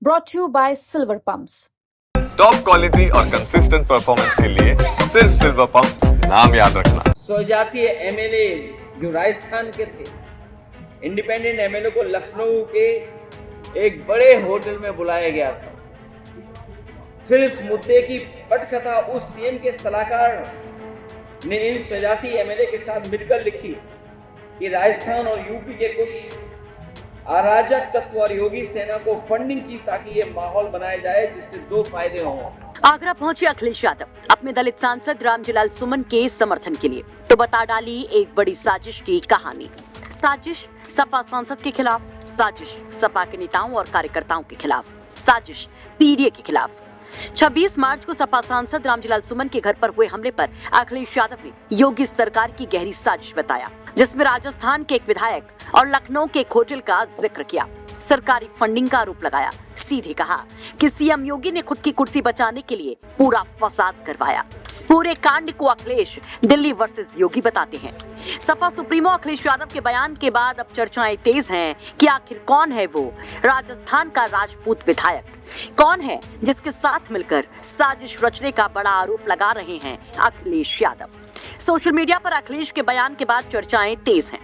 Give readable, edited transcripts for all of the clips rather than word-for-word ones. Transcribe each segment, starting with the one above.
brought to you by Silver Pumps. Top quality और consistent performance के लिए सिर्फ सिल्वर पंप नाम याद रखना। स्वजातीय एमएलए जो राजस्थान के थे, इंडिपेंडेंट एमएलए को लखनऊ के एक बड़े होटल में बुलाया गया था। फिर इस मुद्दे की पटकथा उस सीएम के सलाहकार ने इन स्वजातीय एमएलए के साथ मिलकर लिखी कि राजस्थान और यूपी के कुछ अराजक तत्व और योगी सेना को फंडिंग की ताकि ये माहौल बनाया जाए जिससे दो फायदे हों। आगरा पहुंचे अखिलेश यादव अपने दलित सांसद रामजीलाल सुमन के समर्थन के लिए, तो बता डाली एक बड़ी साजिश की कहानी। साजिश सपा सांसद के खिलाफ, साजिश सपा के नेताओं और कार्यकर्ताओं के खिलाफ, साजिश पीडीए के खिलाफ। 26 मार्च को सपा सांसद रामजीलाल सुमन के घर पर हुए हमले पर अखिलेश यादव ने योगी सरकार की गहरी साजिश बताया, जिसमें राजस्थान के एक विधायक और लखनऊ के एक होटल का जिक्र किया, सरकारी फंडिंग का आरोप लगाया। सीधे कहा कि सीएम योगी ने खुद की कुर्सी बचाने के लिए पूरा फसाद करवाया। पूरे कांड को अखिलेश दिल्ली वर्सेस योगी बताते हैं। सपा सुप्रीमो अखिलेश यादव के बयान के बाद अब चर्चाएं तेज हैं कि आखिर कौन है वो राजस्थान का राजपूत विधायक, कौन है जिसके साथ मिलकर साजिश रचने का बड़ा आरोप लगा रहे हैं अखिलेश यादव। सोशल मीडिया पर अखिलेश के बयान के बाद चर्चाएं तेज हैं।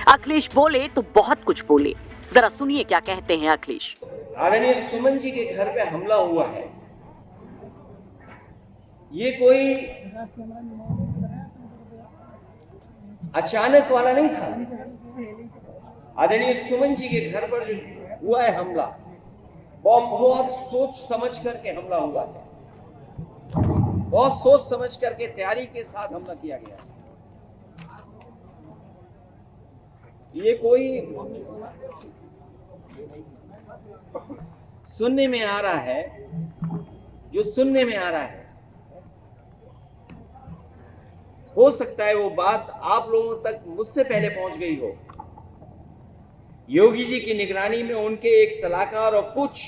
अखिलेश बोले तो बहुत कुछ बोले, जरा सुनिए क्या कहते हैं अखिलेश। आदरणीय सुमन जी के घर पे हमला हुआ है, ये कोई अचानक वाला नहीं था। आदरणीय सुमन जी के घर पर जो हुआ है हमला, बहुत सोच समझ करके हमला हुआ है, बहुत सोच समझ करके तैयारी के साथ हमला किया गया है। ये कोई सुनने में आ रहा है, जो सुनने में आ रहा है, हो सकता है वो बात आप लोगों तक मुझसे पहले पहुंच गई हो। योगी जी की निगरानी में उनके एक सलाहकार और कुछ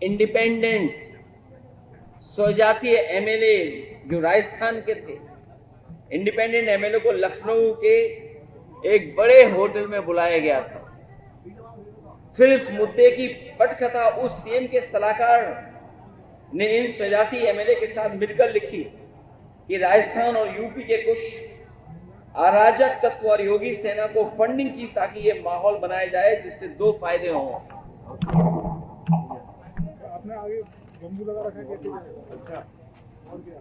इंडिपेंडेंट स्वजातीय एमएलए जो राजस्थान के थे, इंडिपेंडेंट एमएलए को लखनऊ के एक बड़े होटल में बुलाया गया था। फिर इस मुद्दे की पटकथा उस सीएम के सलाहकार ने इन स्वजातीय एमएलए के साथ मिलकर लिखी कि राजस्थान और यूपी के कुछ अराजक तत्व और योगी सेना को फंडिंग की ताकि ये माहौल बनाया जाए जिससे दो फायदे हों। आपने आगे बम्बू लगा रखा है, अच्छा और क्या?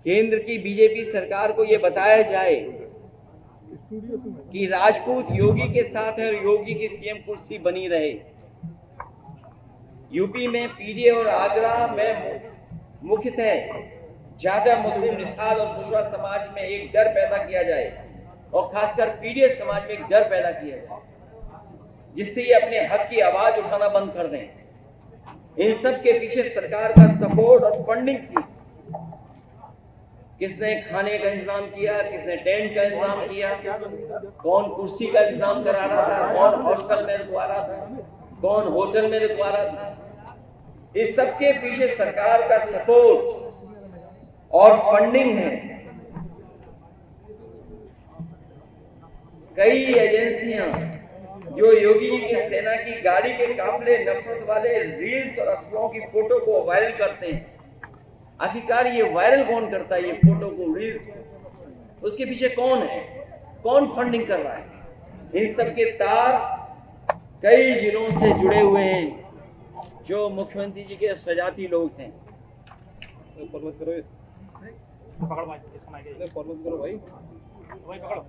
केंद्र की बीजेपी सरकार को ये बताया जाए कि राजपूत योगी के साथ है और योगी की सीएम कुर्सी बनी रहे। यूपी में पीडीए और आगरा में मुख्यतः जाटा मुस्लिम निषाद और कुशवाहा समाज में एक डर पैदा किया जाए और खासकर पीडीए समाज में एक डर पैदा किया जाए जिससे ये अपने हक की आवाज उठाना बंद कर दें। इन सब के पीछे सरकार का सपोर्ट और फंडिंग थी। किसने खाने का इंतजाम किया, किसने टेंट का इंतजाम किया, कौन कुर्सी का इंतजाम करा रहा था, कौन हॉस्टल में रुकवा रहा था, कौन होटल में रुकवा रहा था, इस सब के पीछे सरकार का सपोर्ट और फंडिंग है। कई एजेंसियां जो योगी जी की सेना की गाड़ी के काफले नफरत वाले रील्स और अफवाहों की फोटो को वायरल करते हैं। आखिरकार ये वायरल कौन करता है, ये फोटो को, रील्स, उसके पीछे कौन है, कौन फंडिंग कर रहा है? इन सब के तार कई जिलों से जुड़े हुए हैं जो मुख्यमंत्री जी के स्वजाती लोग हैं।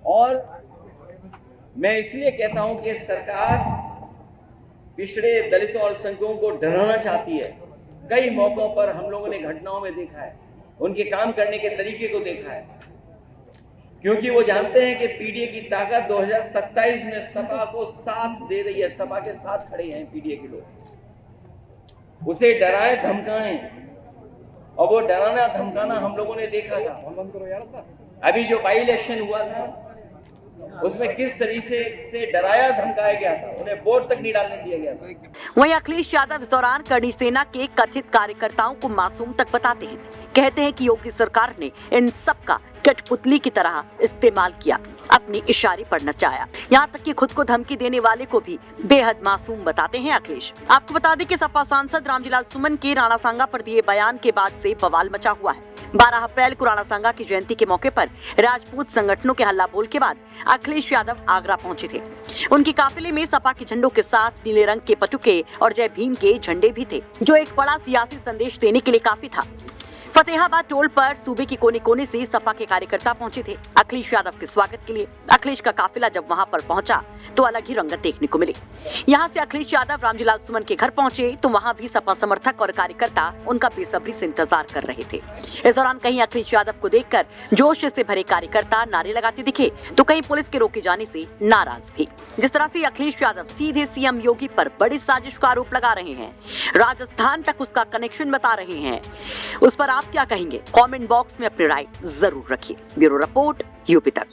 और मैं इसलिए कहता हूं कि सरकार पिछड़े दलितों और अल्पसंख्यकों को डराना चाहती है। कई मौकों पर हम लोगों ने घटनाओं में देखा है, उनके काम करने के तरीके को देखा है, क्योंकि वो जानते हैं कि पीडीए की ताकत 2027 में सपा को साथ दे रही है, सपा के साथ खड़े हैं पीडीए के लोग। उसे डराए धमकाएं, और वो डराना धमकाना हम लोगों ने देखा था। अभी जो बाई इलेक्शन हुआ था उसमें किस तरीके से डराया धमकाया गया था, उन्हें वोट तक नहीं डालने दिया गया था। वहीं अखिलेश यादव इस दौरान करणी सेना के कथित कार्यकर्ताओं को मासूम तक बताते हैं। कहते हैं कि योगी सरकार ने इन सब का कठपुतली की तरह इस्तेमाल किया, अपनी इशारे पर नचाया। यहाँ तक कि खुद को धमकी देने वाले को भी बेहद मासूम बताते हैं अखिलेश। आपको बता दें कि सपा सांसद रामजीलाल सुमन के राणा सांगा पर दिए बयान के बाद से बवाल मचा हुआ है। 12 अप्रैल को राणा सांगा की जयंती के मौके पर राजपूत संगठनों के हल्ला बोल के बाद अखिलेश यादव आगरा पहुंचे थे। उनकी काफिले में सपा के झंडों के साथ नीले रंग के पटुके और जय भीम के झंडे भी थे, जो एक बड़ा सियासी संदेश देने के लिए काफी था। फतेहाबाद टोल पर सूबे के कोने कोने से सपा के कार्यकर्ता पहुंचे थे अखिलेश यादव के स्वागत के लिए। अखिलेश का काफिला जब वहां पर पहुंचा तो अलग ही रंगत देखने को मिली। यहां से अखिलेश यादव रामजीलाल सुमन के घर पहुंचे तो वहां भी सपा समर्थक और कार्यकर्ता उनका बेसब्री से इंतजार कर रहे थे। इस दौरान कहीं अखिलेश यादव को देखकर जोश से भरे कार्यकर्ता नारे लगाते दिखे तो कहीं पुलिस के रोके जाने से नाराज भी। जिस तरह से अखिलेश यादव सीधे सीएम योगी पर बड़ी साजिश का आरोप लगा रहे हैं, राजस्थान तक उसका कनेक्शन बता रहे हैं, उस पर आप क्या कहेंगे? कमेंट बॉक्स में अपनी राय जरूर रखिए। ब्यूरो रिपोर्ट, यूपी तक।